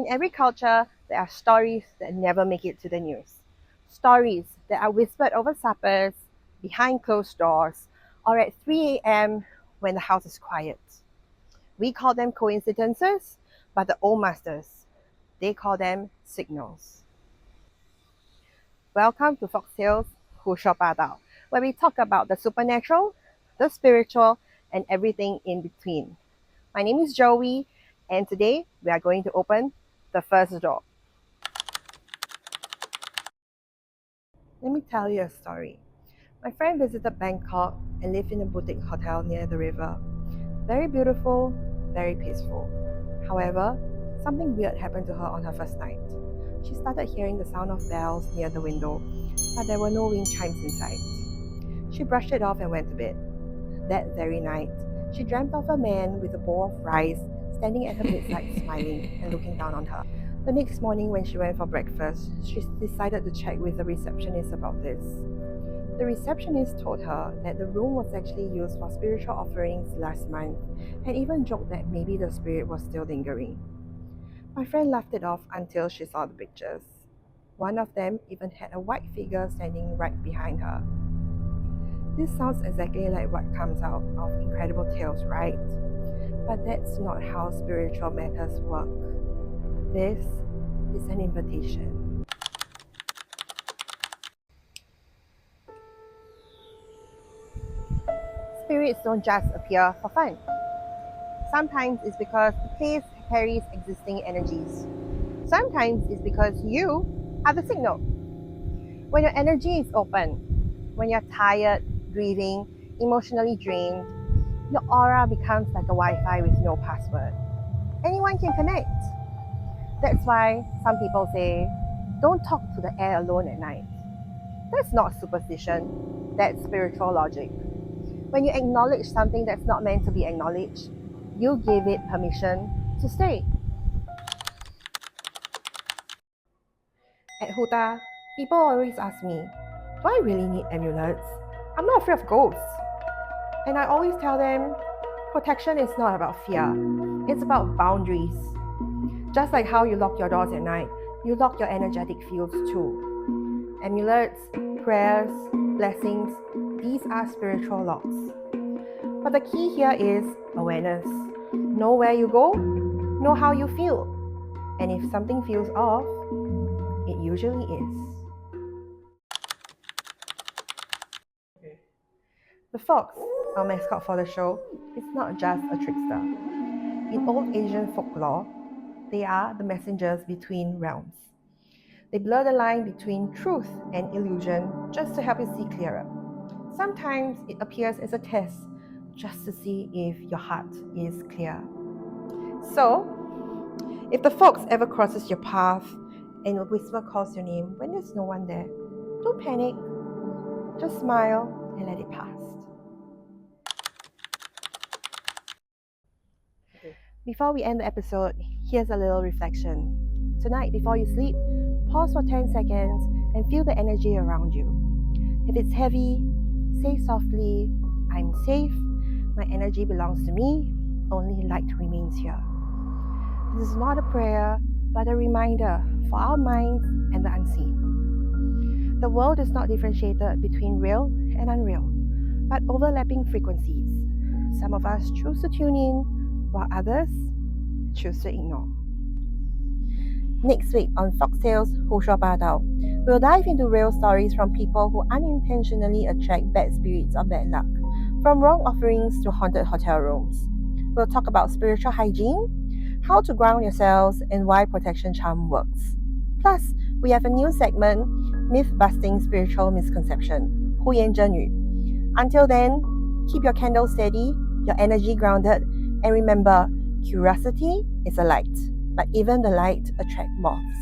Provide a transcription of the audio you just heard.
every culture, there are stories that never make it to the news. Stories that are whispered over suppers, behind closed doors, or at 3 a.m. when the house is quiet. We call them coincidences, but the old masters, they call them signals. Welcome to Foxtails Hu Shuo Ba Dao, where we talk about the supernatural, the spiritual, and everything in between. My name is Joey, and today we are going to open the first door. Let me tell you a story. My friend visited Bangkok and lived in a boutique hotel near the river. Very beautiful, very peaceful. However, something weird happened to her on her first night. She started hearing the sound of bells near the window, but there were no wind chimes inside. She brushed it off and went to bed. That very night, she dreamt of a man with a bowl of rice standing at her bedside smiling and looking down on her. The next morning when she went for breakfast, she decided to check with the receptionist about this. The receptionist told her that the room was actually used for spiritual offerings last month and even joked that maybe the spirit was still lingering. My friend laughed it off until she saw the pictures. One of them even had a white figure standing right behind her. This sounds exactly like what comes out of incredible tales, right? But that's not how spiritual matters work. This is an invitation. Spirits don't just appear for fun. Sometimes it's because the place carries existing energies. Sometimes it's because you are the signal. When your energy is open, when you're tired, grieving, emotionally drained, your aura becomes like a Wi-Fi with no password. Anyone can connect. That's why some people say, don't talk to the air alone at night. That's not superstition, that's spiritual logic. When you acknowledge something that's not meant to be acknowledged, you give it permission to stay. At Huta, people always ask me, do I really need amulets? I'm not afraid of ghosts. And I always tell them, protection is not about fear, it's about boundaries. Just like how you lock your doors at night, you lock your energetic fields too. Amulets, prayers, blessings, these are spiritual locks. But the key here is awareness. Know where you go, know how you feel. And if something feels off, it usually is. The fox, our mascot for the show, is not just a trickster. In old Asian folklore, they are the messengers between realms. They blur the line between truth and illusion just to help you see clearer. Sometimes it appears as a test just to see if your heart is clear. So, if the fox ever crosses your path and a whisper calls your name when there's no one there, don't panic. Just smile and let it pass. Before we end the episode, here's a little reflection. Tonight, before you sleep, pause for 10 seconds and feel the energy around you. If it's heavy, say softly, I'm safe, my energy belongs to me, only light remains here. This is not a prayer, but a reminder for our minds and the unseen. The world is not differentiated between real and unreal, but overlapping frequencies. Some of us choose to tune in, while others choose to ignore. Next week on Foxtails Hu Shuo Ba Dao, we'll dive into real stories from people who unintentionally attract bad spirits or bad luck, from wrong offerings to haunted hotel rooms. We'll talk about spiritual hygiene, how to ground yourselves, and why protection charm works. Plus, we have a new segment, Myth-Busting Spiritual Misconception, Hu Yan Zhen Yu. Until then, keep your candle steady, your energy grounded, and remember, curiosity is a light, but even the light attracts moths.